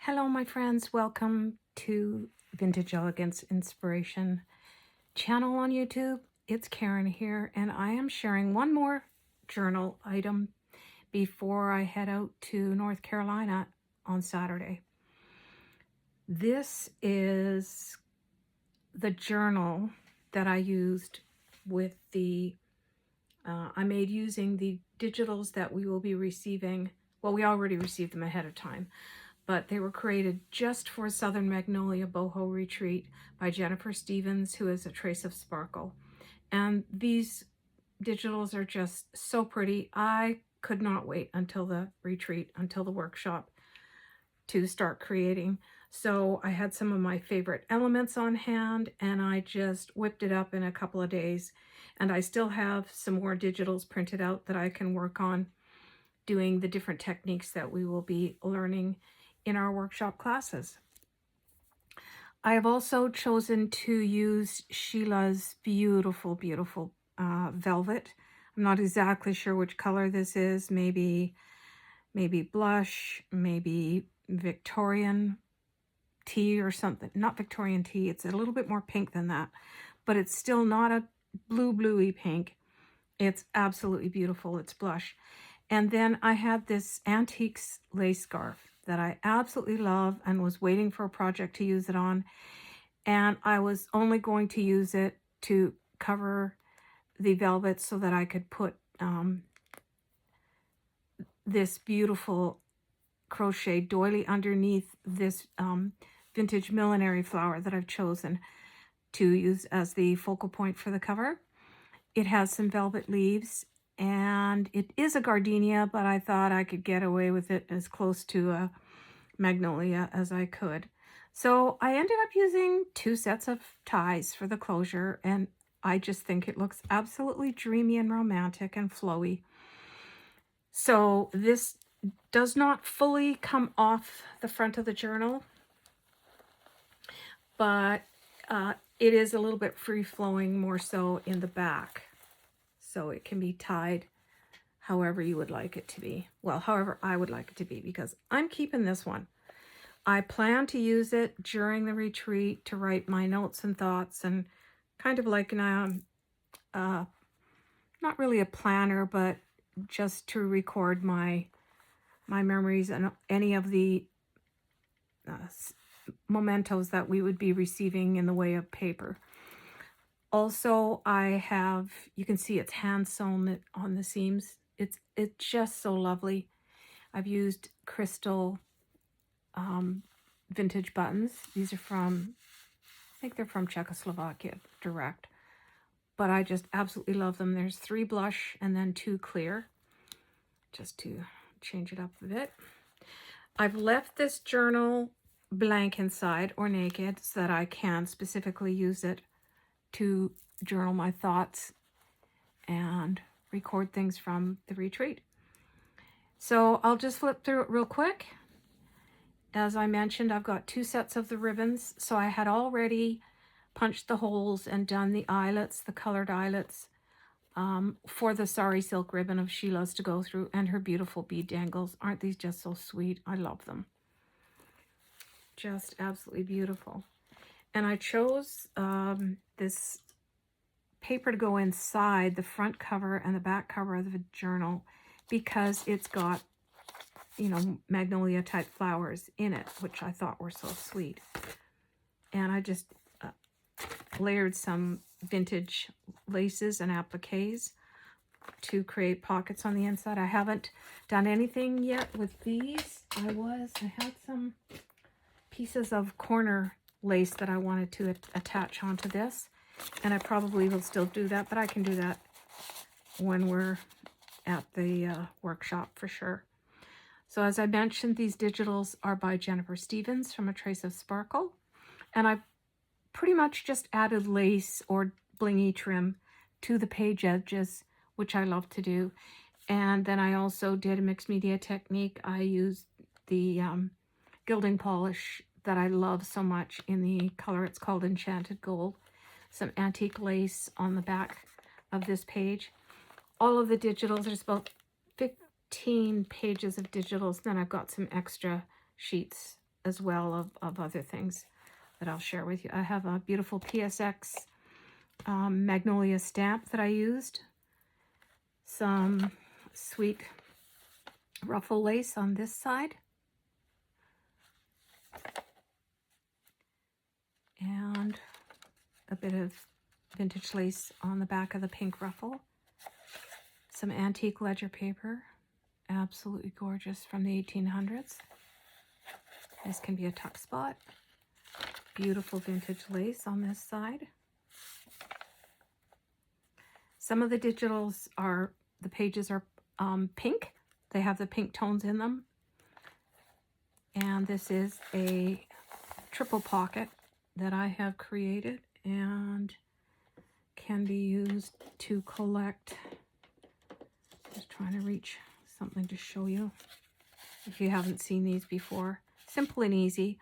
Hello, my friends. Welcome to Vintage Elegance Inspiration channel on YouTube. It's Karen here, and I am sharing one more journal item before I head out to North Carolina on Saturday. This is the journal that I used with I made using the digitals that we will be receiving. Well, we already received them ahead of time, but they were created just for Southern Magnolia Boho Retreat by Jennifer Stevens, who is a Trace of Sparkle. And these digitals are just so pretty. I could not wait until the retreat, until the workshop, to start creating. So I had some of my favorite elements on hand, and I just whipped it up in a couple of days. And I still have some more digitals printed out that I can work on doing the different techniques that we will be learning in our workshop classes. I have also chosen to use Sheila's beautiful, beautiful velvet. I'm not exactly sure which color this is. Maybe blush, maybe Victorian tea or something. Not Victorian tea. It's a little bit more pink than that, but it's still not a bluey pink. It's absolutely beautiful. It's blush. And then I had this antiques lace scarf that I absolutely love and was waiting for a project to use it on. And I was only going to use it to cover the velvet so that I could put this beautiful crochet doily underneath this vintage millinery flower that I've chosen to use as the focal point for the cover. It has some velvet leaves, and it is a gardenia, but I thought I could get away with it as close to a magnolia as I could. So I ended up using 2 sets of ties for the closure, and I just think it looks absolutely dreamy and romantic and flowy. So this does not fully come off the front of the journal, but it is a little bit free-flowing more so in the back. So it can be tied however you would like it to be. Well, however I would like it to be, because I'm keeping this one. I plan to use it during the retreat to write my notes and thoughts, and kind of like not really a planner, but just to record my memories and any of the mementos that we would be receiving in the way of paper. Also, I have, you can see it's hand sewn on the seams. It's just so lovely. I've used crystal vintage buttons. These are from, I think they're from Czechoslovakia direct, but I just absolutely love them. There's 3 blush and then 2 clear, just to change it up a bit. I've left this journal blank inside or naked so that I can specifically use it to journal my thoughts and record things from the retreat. So I'll just flip through it real quick. As I mentioned, I've got 2 sets of the ribbons. So I had already punched the holes and done the eyelets, the colored eyelets, for the Sari Silk ribbon of Sheila's to go through, and her beautiful bead dangles. Aren't these just so sweet? I love them. Just absolutely beautiful. And I chose this paper to go inside the front cover and the back cover of the journal because it's got, you know, magnolia type flowers in it, which I thought were so sweet. And I just layered some vintage laces and appliques to create pockets on the inside. I haven't done anything yet with these. I had some pieces of corner lace that I wanted to attach onto this, and I probably will still do that, but I can do that when we're at the workshop for sure. So as I mentioned, these digitals are by Jennifer Stevens from A Trace of Sparkle, and I pretty much just added lace or blingy trim to the page edges, which I love to do. And then I also did a mixed media technique. I used the gilding polish that I love so much in the color, it's called Enchanted Gold. Some antique lace on the back of this page. All of the digitals, there's about 15 pages of digitals. Then I've got some extra sheets as well of other things that I'll share with you. I have a beautiful PSX Magnolia stamp that I used. Some sweet ruffle lace on this side. And a bit of vintage lace on the back of the pink ruffle. Some antique ledger paper. Absolutely gorgeous, from the 1800s. This can be a tuck spot. Beautiful vintage lace on this side. Some of the digitals are, the pages are pink. They have the pink tones in them. And this is a triple pocket that I have created and can be used to collect. Just trying to reach something to show you if you haven't seen these before. Simple and easy.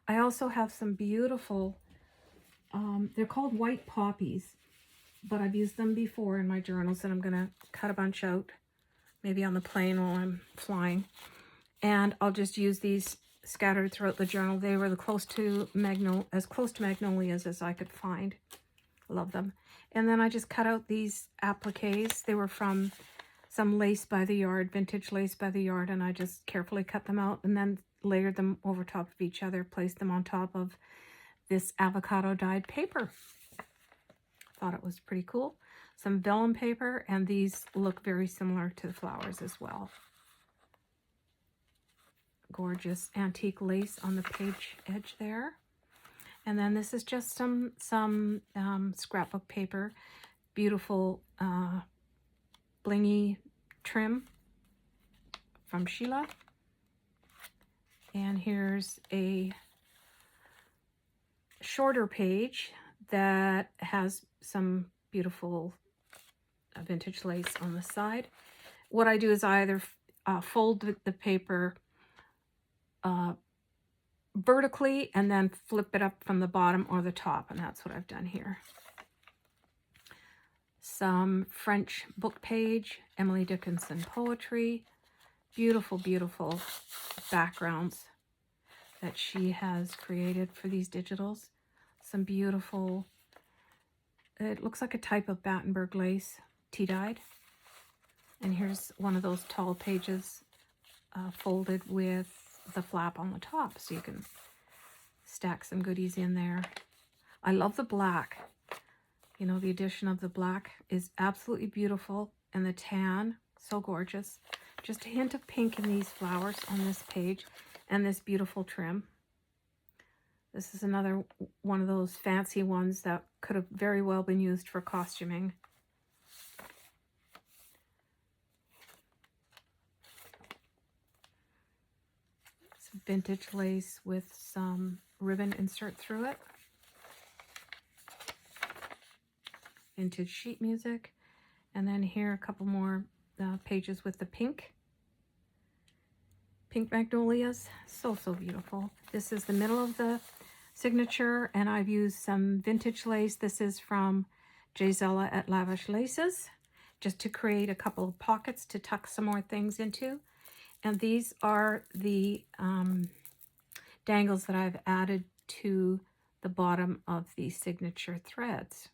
I also have some beautiful, they're called white poppies, but I've used them before in my journals, and I'm going to cut a bunch out, maybe on the plane while I'm flying. And I'll just use these scattered throughout the journal. They were as close to magnolias as I could find. Love them. And then I just cut out these appliques. They were from some lace by the yard, vintage lace by the yard, and I just carefully cut them out and then layered them over top of each other, placed them on top of this avocado dyed paper. Thought it was pretty cool. Some vellum paper, and these look very similar to the flowers as well. Gorgeous antique lace on the page edge there. And then this is just some scrapbook paper. Beautiful blingy trim from Sheila. And here's a shorter page that has some beautiful vintage lace on the side. What I do is I either fold the paper vertically and then flip it up from the bottom or the top, and that's what I've done here. Some French book page, Emily Dickinson poetry, beautiful, beautiful backgrounds that she has created for these digitals. Some beautiful, it looks like a type of Battenberg lace, tea-dyed. And here's one of those tall pages folded with the flap on the top, so you can stack some goodies in there. I love the black. You know, the addition of the black is absolutely beautiful, and the tan, so gorgeous. Just a hint of pink in these flowers on this page, and this beautiful trim. This is another one of those fancy ones that could have very well been used for costuming. Some vintage lace with some ribbon insert through it. Vintage sheet music. And then here a couple more pages with the pink magnolias. So beautiful. This is the middle of the signature, and I've used some vintage lace. This is from Gisela at Lavish Laces, just to create a couple of pockets to tuck some more things into. And these are the dangles that I've added to the bottom of the signature threads.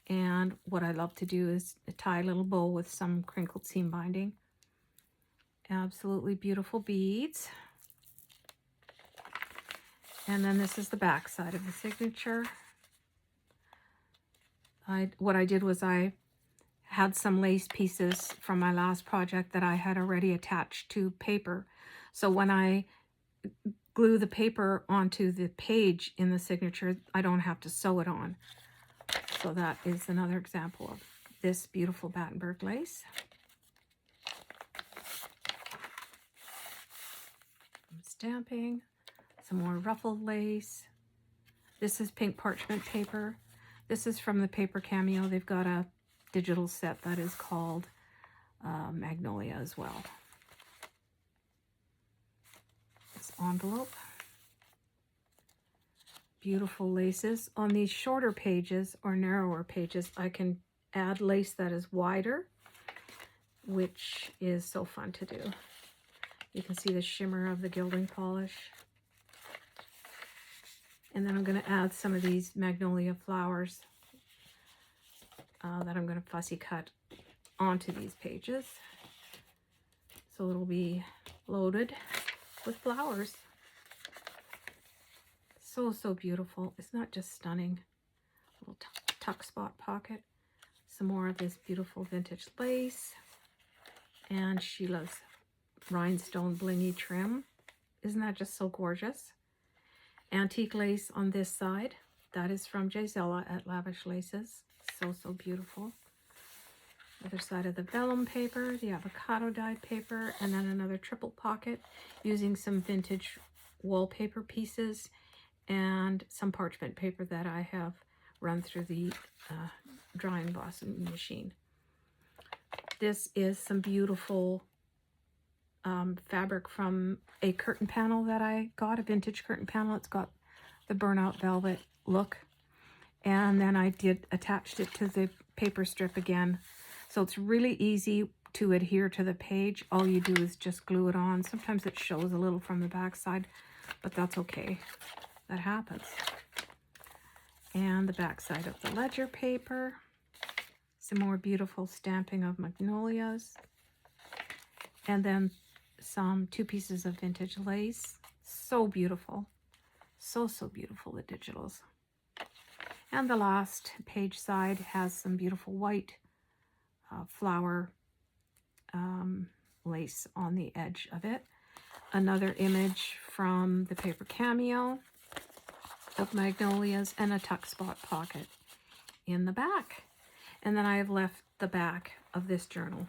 And what I love to do is tie a little bow with some crinkled seam binding. Absolutely beautiful beads. And then this is the back side of the signature. What I did was I had some lace pieces from my last project that I had already attached to paper. So when I glue the paper onto the page in the signature, I don't have to sew it on. So that is another example of this beautiful Battenberg lace. Some stamping, some more ruffled lace. This is pink parchment paper. This is from the Paper Cameo. They've got a digital set that is called Magnolia as well. This envelope. Beautiful laces. On these shorter pages or narrower pages, I can add lace that is wider, which is so fun to do. You can see the shimmer of the gilding polish. And then I'm going to add some of these magnolia flowers that I'm going to fussy cut onto these pages. So it'll be loaded with flowers. So, so beautiful. It's not just stunning. Little tuck spot pocket. Some more of this beautiful vintage lace. And Sheila's rhinestone blingy trim. Isn't that just so gorgeous? Antique lace on this side. That is from Gisela at Lavish Laces. So, so beautiful. Other side of the vellum paper, the avocado dyed paper, and then another triple pocket using some vintage wallpaper pieces and some parchment paper that I have run through the drying embossing machine. This is some beautiful fabric from a curtain panel that I got, a vintage curtain panel. It's got the burnout velvet look. And then I attached it to the paper strip again. So it's really easy to adhere to the page. All you do is just glue it on. Sometimes it shows a little from the back side, but that's okay. That happens. And the back side of the ledger paper. Some more beautiful stamping of magnolias. And then two pieces of vintage lace. So beautiful. So, so beautiful, the digitals. And the last page side has some beautiful white flower lace on the edge of it. Another image from the paper cameo of magnolias and a tuck spot pocket in the back. And then I have left the back of this journal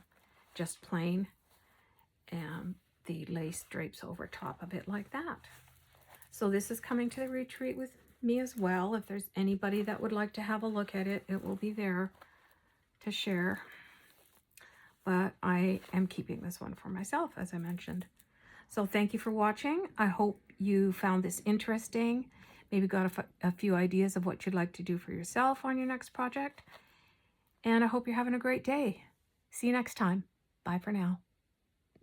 just plain, and the lace drapes over top of it like that. So this is coming to the retreat with me as well. If there's anybody that would like to have a look at it, it will be there to share. But I am keeping this one for myself, as I mentioned. So thank you for watching. I hope you found this interesting. Maybe got a few ideas of what you'd like to do for yourself on your next project. And I hope you're having a great day. See you next time. Bye for now.